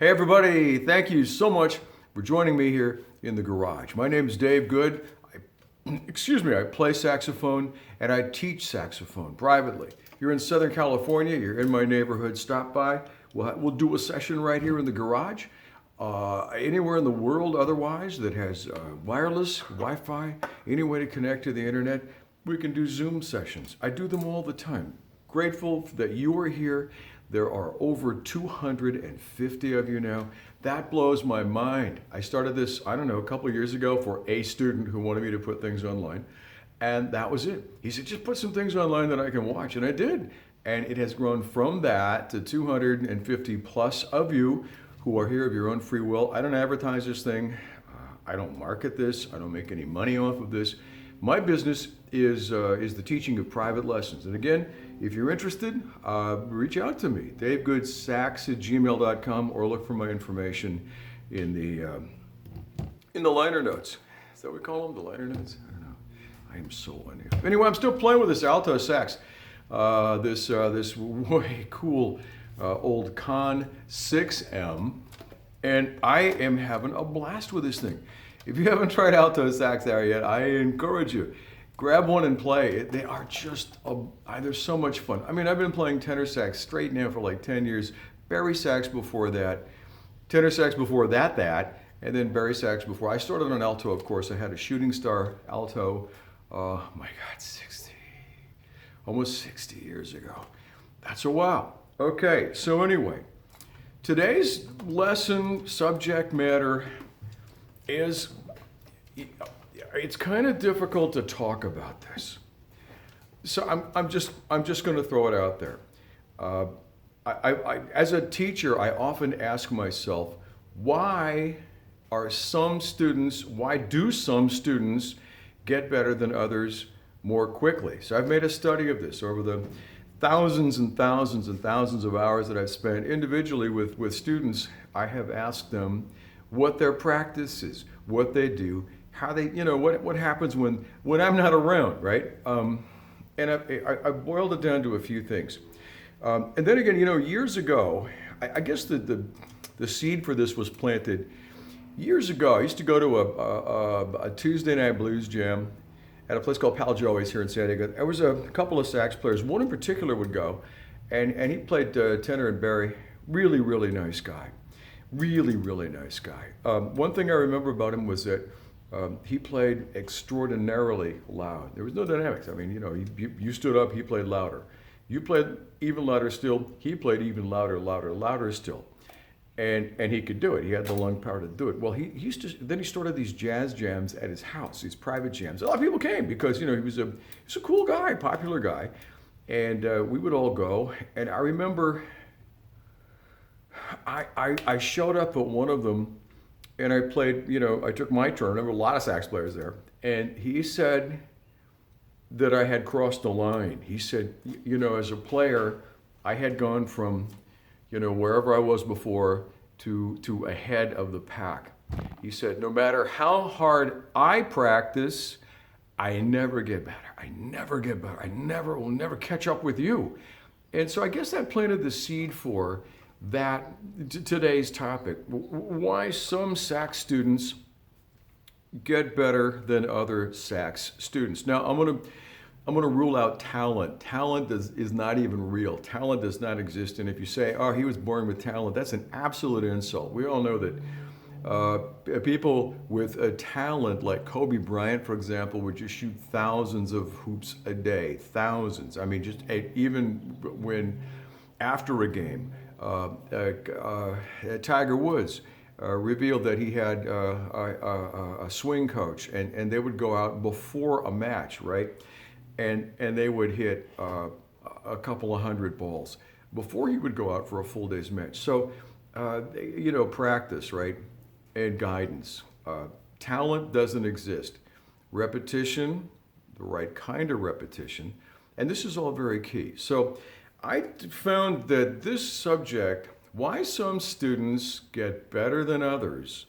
Hey everybody, thank you so much for joining me here in the garage. My name is Dave Good. I play saxophone and I teach saxophone privately. You're in Southern California, you're in my neighborhood, stop by. We'll do a session right here in the garage. Anywhere in the world otherwise that has wireless, Wi-Fi, any way to connect to the internet, we can do Zoom sessions. I do them all the time. Grateful that you are here. There are over 250 of you now. That blows my mind. I started this, a couple of years ago for a student who wanted me to put things online. And that was it. He said, just put some things online that I can watch. And I did. And it has grown from that to 250 plus of you who are here of your own free will. I don't advertise this thing. I don't market this. I don't make any money off of this. My business is the teaching of private lessons. And again, if you're interested, reach out to me, davegoodsax@gmail.com, or look for my information in the liner notes. Is that what we call them, the liner notes? I don't know. I am so unusual. Anyway, I'm still playing with this alto sax. This way cool old Con 6M, and I am having a blast with this thing. If you haven't tried alto sax out yet, I encourage you. Grab one and play. They are just, they're so much fun. I mean, I've been playing tenor sax straight now for like 10 years. Bari sax before that, tenor sax before that, and then bari sax before. I started on alto, of course. I had a shooting star alto, almost 60 years ago. That's a while. Okay, so anyway, today's lesson subject matter is, it's kind of difficult to talk about this. So I'm just going to throw it out there. As a teacher, I often ask myself, why do some students get better than others more quickly? So I've made a study of this over the thousands and thousands and thousands of hours that I've spent individually with students. I have asked them what their practice is, what they do, how they, what happens when I'm not around, right? And I boiled it down to a few things. And then again, years ago, I guess the seed for this was planted years ago. I used to go to a Tuesday night blues jam at a place called Pal Joey's here in San Diego. There was a couple of sax players. One in particular would go, and he played tenor and bari. Really, really nice guy. Really, really nice guy. One thing I remember about him was that he played extraordinarily loud. There was no dynamics. I mean, you stood up, he played louder. You played even louder still, he played even louder still. And he could do it. He had the lung power to do it. Well, he started these jazz jams at his house, these private jams. A lot of people came because, he was a cool guy, popular guy. And we would all go. And I remember I showed up at one of them and I played, I took my turn. There were a lot of sax players there. And he said that I had crossed the line. He said, as a player, I had gone from, wherever I was before to ahead of the pack. He said, no matter how hard I practice, I never get better. I will never catch up with you. And so I guess that planted the seed for that today's topic. Why some sax students get better than other sax students. Now I'm gonna rule out talent. Talent is not even real. Talent does not exist. And if you say, oh, he was born with talent, that's an absolute insult. We all know that people with a talent like Kobe Bryant, for example, would just shoot thousands of hoops a day. Thousands. I mean, just even when after a game, Tiger Woods revealed that he had a swing coach, and they would go out before a match, right? And they would hit a couple of hundred balls before he would go out for a full day's match. So, practice, right? And guidance. Talent doesn't exist. Repetition, the right kind of repetition, and this is all very key. So I found that this subject, why some students get better than others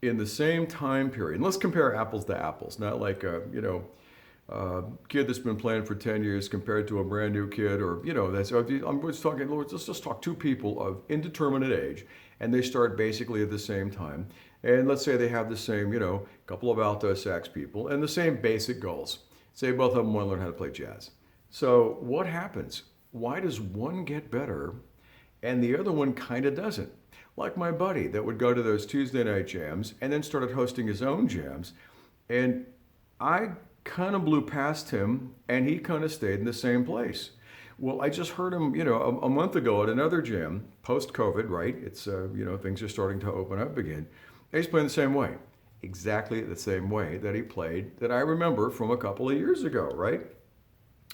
in the same time period. And let's compare apples to apples, not like a, kid that's been playing for 10 years compared to a brand new kid, or, let's just talk two people of indeterminate age, and they start basically at the same time. And let's say they have the same, couple of alto sax people and the same basic goals. Say both of them want to learn how to play jazz. So what happens? Why does one get better and the other one kind of doesn't? Like my buddy that would go to those Tuesday night jams and then started hosting his own jams. And I kind of blew past him and he kind of stayed in the same place. Well, I just heard him, a month ago at another jam, post-COVID, right? It's, things are starting to open up again. And he's playing the same way, exactly the same way that he played that I remember from a couple of years ago, right?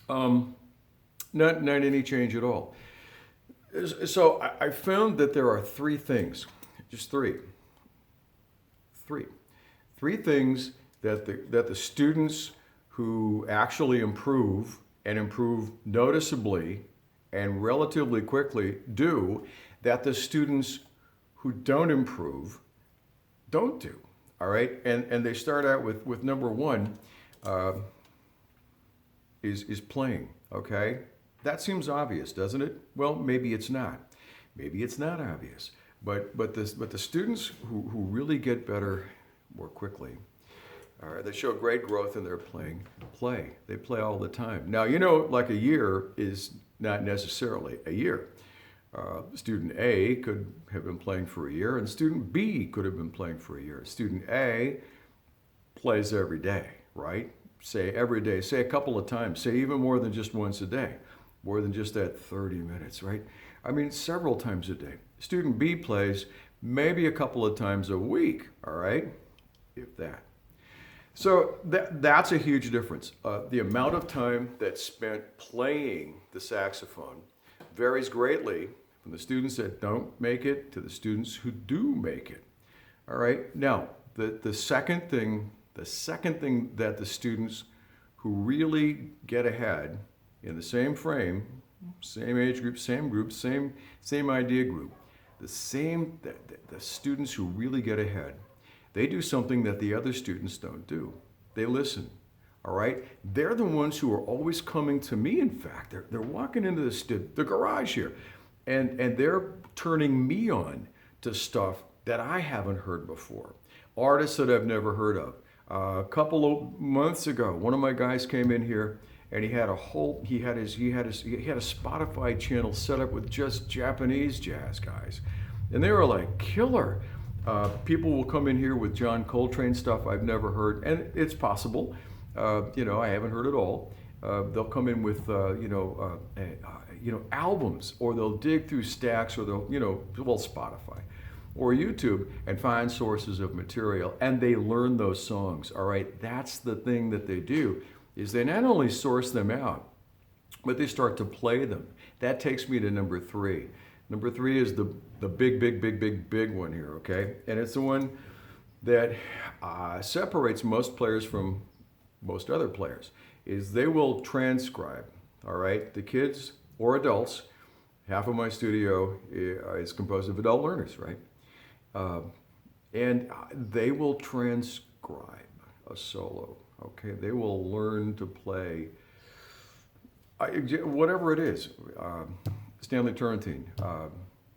Not any change at all. So I found that there are three things, just three things that the students who actually improve and improve noticeably and relatively quickly do that the students who don't improve don't do. All right, and they start out with number one is playing. Okay. That seems obvious, doesn't it? Well, maybe it's not. Maybe it's not obvious. But the students who really get better more quickly, they show great growth in their playing, They play all the time. Now, like a year is not necessarily a year. Student A could have been playing for a year, and student B could have been playing for a year. Student A plays every day, right? Say every day, say a couple of times, say even more than just once a day. More than just that 30 minutes, right? I mean, several times a day. Student B plays maybe a couple of times a week, all right? If that. So that's a huge difference. The amount of time that's spent playing the saxophone varies greatly from the students that don't make it to the students who do make it, all right? Now, the second thing that the students who really get ahead in the same frame, same age group, same idea group, the students who really get ahead, they do something that the other students don't do. They listen, all right? They're the ones who are always coming to me, in fact. They're walking into the garage here, and they're turning me on to stuff that I haven't heard before, artists that I've never heard of. A couple of months ago, one of my guys came in here, and he had a Spotify channel set up with just Japanese jazz guys, and they were like killer. People will come in here with John Coltrane stuff I've never heard, and it's possible. I haven't heard it all. They'll come in with albums, or they'll dig through stacks, or they'll Spotify or YouTube and find sources of material, and they learn those songs. All right, that's the thing that they do. Is they not only source them out, but they start to play them. That takes me to number three. Number three is the big one here, okay? And it's the one that separates most players from most other players, is they will transcribe, all right? The kids or adults, half of my studio is composed of adult learners, right? And they will transcribe a solo. Okay, they will learn to play whatever it is, Stanley Turrentine,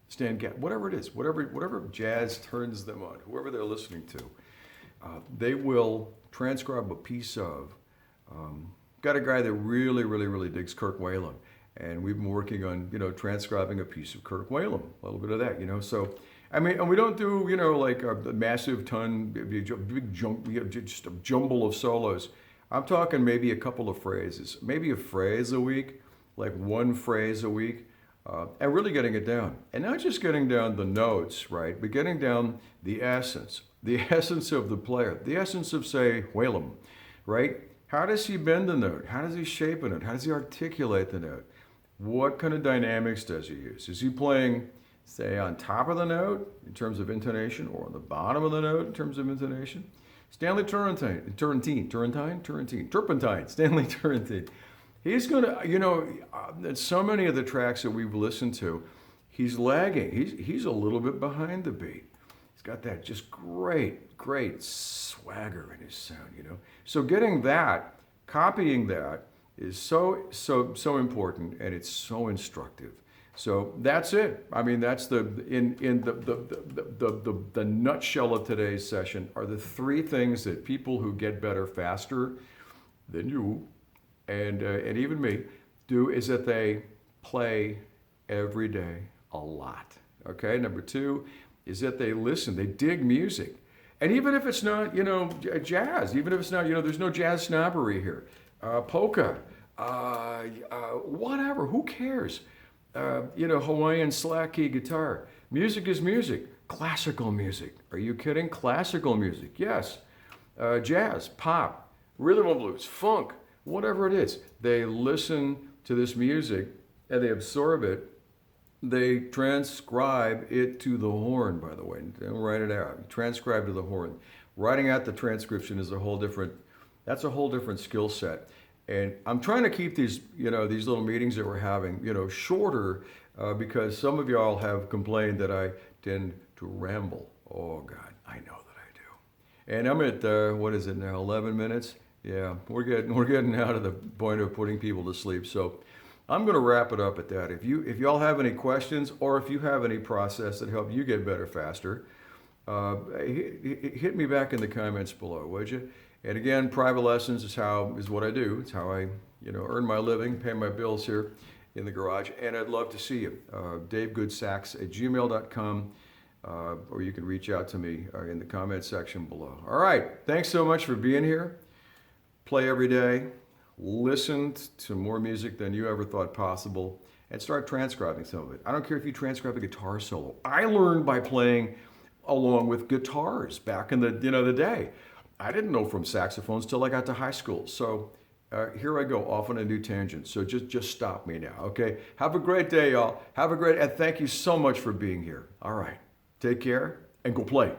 Stan Getz, whatever it is, whatever jazz turns them on, whoever they're listening to, they will transcribe a piece of. Got a guy that really digs Kirk Whalum, and we've been working on transcribing a piece of Kirk Whalum, a little bit of that, So. I mean, and we don't do, like a massive just a jumble of solos. I'm talking maybe a couple of phrases, maybe a phrase a week, like one phrase a week, and really getting it down. And not just getting down the notes, right, but getting down the essence of the player, the essence of, say, Whalum, right? How does he bend the note? How does he shape a note? How does he articulate the note? What kind of dynamics does he use? Is he playing, say, on top of the note in terms of intonation, or on the bottom of the note in terms of intonation? Stanley Turrentine, Stanley Turrentine. He's going to, so many of the tracks that we've listened to, he's lagging. He's a little bit behind the beat. He's got that just great swagger in his sound, So getting that, copying that is so important, and it's so instructive. So that's it. I mean, that's in the nutshell of today's session are the three things that people who get better faster than you and even me do is that they play every day a lot. Okay. Number two is that they listen, they dig music. And even if it's not, jazz, even if it's not, there's no jazz snobbery here. Polka, whatever, who cares? Hawaiian slack key guitar. Music is music. Classical music. Are you kidding? Classical music, yes. Jazz, pop, rhythm and blues, funk, whatever it is. They listen to this music and they absorb it. They transcribe it to the horn, by the way. Don't write it out. Transcribe to the horn. Writing out the transcription is a whole different skill set. And I'm trying to keep these little meetings that we're having, shorter because some of y'all have complained that I tend to ramble. Oh God, I know that I do. And I'm at what is it now? 11 minutes. Yeah, we're getting out of the point of putting people to sleep. So I'm going to wrap it up at that. If y'all have any questions or if you have any process that help you get better faster, hit me back in the comments below, would you? And again, private lessons is what I do. It's how I, earn my living, pay my bills here in the garage. And I'd love to see you. davegoodsax@gmail.com, or you can reach out to me in the comments section below. All right. Thanks so much for being here. Play every day. Listen to more music than you ever thought possible, and start transcribing some of it. I don't care if you transcribe a guitar solo. I learned by playing along with guitars back in the day. I didn't know from saxophones till I got to high school. So here I go off on a new tangent. So just stop me now, okay? Have a great day, y'all. And thank you so much for being here. All right, take care and go play.